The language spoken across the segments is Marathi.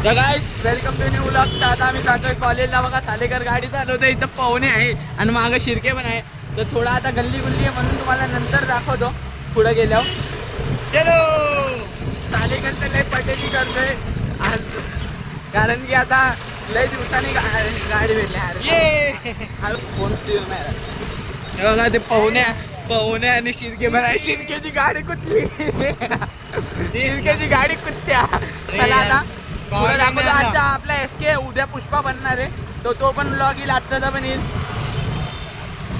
तर guys welcome to new vlog. तर आता आम्ही जातोय कॉलेजला. बघा सालेकर गाडी चालवतोय. इथं पाहुणे आहे आणि मागं शिर्के पण आहे. तर थोडा आता गल्ली गुल्ली आहे म्हणून तुम्हाला नंतर दाखवतो पुढे गेल्यावर. चलो सालेकर तर लय पटेली करतोय आज, कारण की आता लय दिवसांनी गाडी भेटली. फोन स्टील नाही. हे बघा ते पाहुणे आणि शिर्के पण आहे. शिर्केची गाडी कुठली शिर्केची गाडी कुठल्या. चला आता पुढे दाखवतो. आता आपला SK उद्या पुष्पा बनणार आहे, तो पण ब्लॉग येईल. आत्ताचा पण येईल.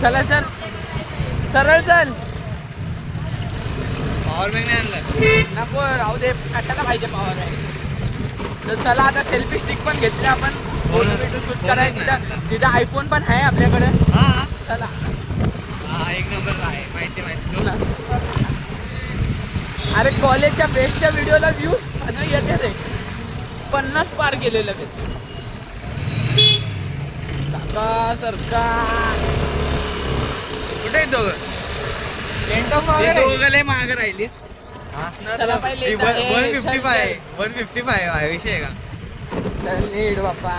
चला सर सरळ चल. पॉवर बँक नाही आणलं नको राहू दे, कशाला पाहिजे पॉवर बँक. तर चला आता सेल्फी स्टिक पण घेतले आपण, फोटो बिटो शूट करायचं. तिथं आयफोन पण आहे आपल्याकडे. चला एक नंबर आहे. माहिती अरे कॉलेजच्या बेस्टच्या व्हिडिओला व्ह्यूज येते रे. 50 पार केले लगेच. सरकार कुठे दोघं माग राहिली. चला पहिले 155 आहे विषय आहे का. चल नीट बाप्पा.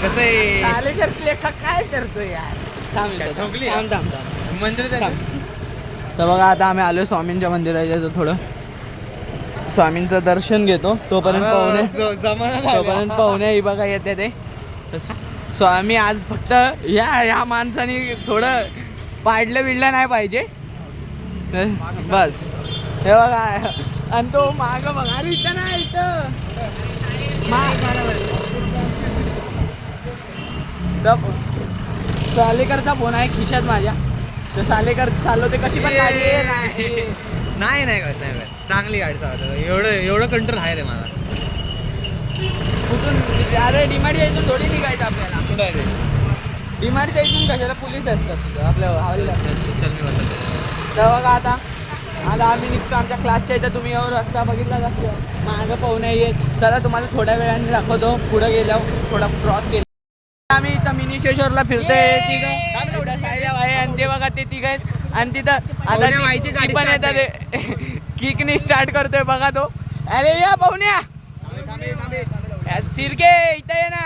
कसं आहे सालेकर लेखा काय करतोय यार. थांब मंदिर. तर बघा आता आम्ही आलो स्वामींच्या मंदिराच्या. थोडं स्वामींचं दर्शन घेतो. तोपर्यंत पाहुणे ही बघा येते ते. स्वामी आज फक्त ह्या माणसाने थोडं पाडलं बिडलं नाही पाहिजे बस. हे बघा आणि तो माग बघा. अरे इथं नाही, इथं सालेकरचा फोन आहे खिशात माझ्या. तर सालेकर चालवते कशी पण गाडी नाही करत. चांगली गाडी चालवतो. एवढं कंट्रोल आहे रे मला. कुठून अरे डीमार्टच्या इथून थोडी निघायचं आपल्याला. कुठं आहे रे डीमार्टच्या इथून कशाला पोलीस असतात तिथं आपल्या हवालीला. चल मी बघतो. तर बघा आता आम्ही निघतो आमच्या क्लासच्या इथं. तुम्ही एवढं रस्ता बघितला का मागं पाहुणे येत. चला तुम्हाला थोड्या वेळाने दाखवतो पुढे गेल्यावर. थोडा क्रॉस केला आम्ही इथं मिनीशेश्वरला फिरतोय. तिघं सायल्या भाई आणि ते बघा ते तिघ आहेत. आणि तिथं आता ती पण येतात. किकनी स्टार्ट करतोय बघा तो. अरे या पाहुण्या शिर्के इथं ये ना.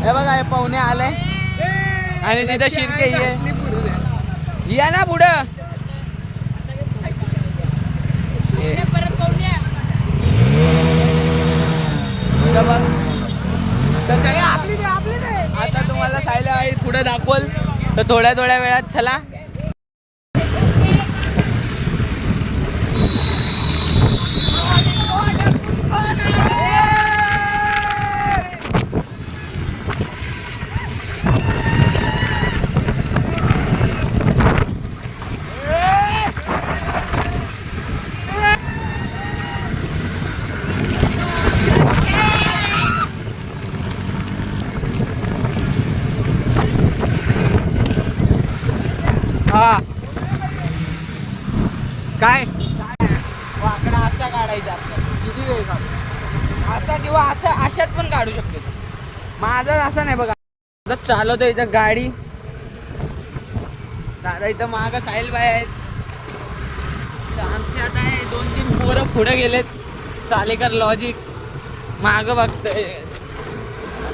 हे बघा हे पाहुणे आले आणि तिथं शिर्के या ना पुढं. आता तुम्हाला सायल्या भाई पुढे दाखवल. तर थोड्या वेळात चला. काय वाकडा असा काढायचा आपल्याला. किती वेळ काढू असा किंवा असा अशात पण काढू शकतो. माझा असं नाही बघा. आता चालवतो इथं गाडी. दादा इथं मागं साहिल बाई आहेत. आमचे आता 2-3 पोरं पुढे गेलेत. सालेकर लॉजिक मागं बघतोय.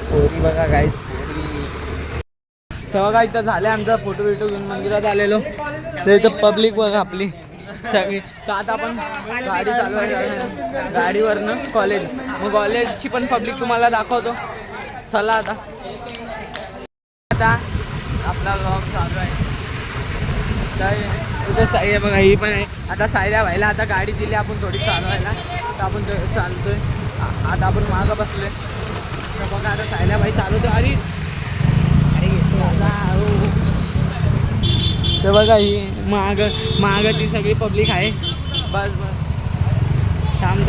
पोरी बघा गाईस पोरी. तर बघा इथं झाले आमचा फोटो बिटो घेऊन मंदिरात आलेलो. तर इथं पब्लिक बघा आपली सगळी. तर आता आपण गाडी चालवायला गाडीवरनं कॉलेज. मग कॉलेजची पण पब्लिक तुम्हाला दाखवतो. चला आता आपला व्लॉग चालू आहे. तर इथं साई बघा ही पण आहे. आता सायल्या व्हायला आता गाडी दिली आपण थोडी चालवायला. तर आपण चालतोय. आता आपण मागं बसलोय. तर बघा आता सायल्या भाई चालवतो. अरे तर बघा ही माग ती सगळी पब्लिक आहे. बस थांब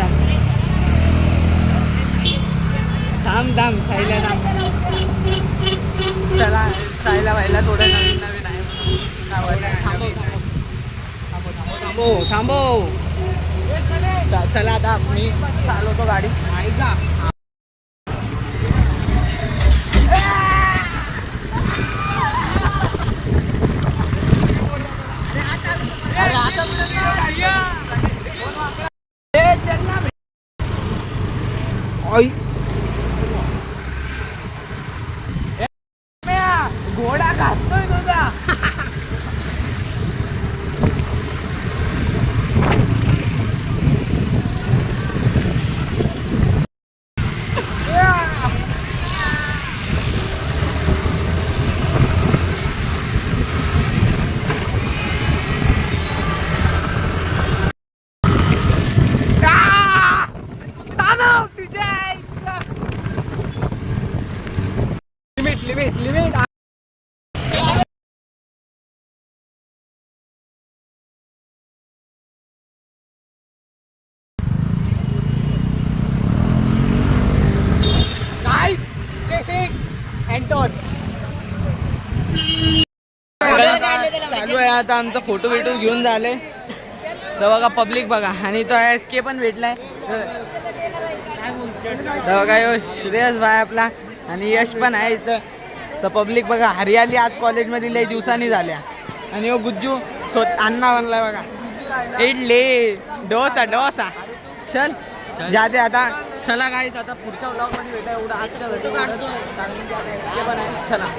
सायल्या थांब. चला सायल्या व्हायला थोडं नवीन आहे. थांबो. चला आता मी चालवतो गाडी. घोडा घासतोय तुझा. लिमिट चालू आहे आता आमचा फोटो बिटो घेऊन झाले तर बघा पब्लिक बघा आणि तो SK पण भेटलाय तर बघा यो श्रेयस भाई आपला आणि यश पण आहे इथं. तर पब्लिक बघा हरियाली आज कॉलेजमध्ये लय दिवसांनी झाल्या आणि यो गुज्जू अण्णा बनलाय बघा. इडली डोसा चल जाते आता. चला काय आता पुढच्या ब्लॉग मध्ये भेटा. एवढं आजच्या भेटू SK पण आहे. चला.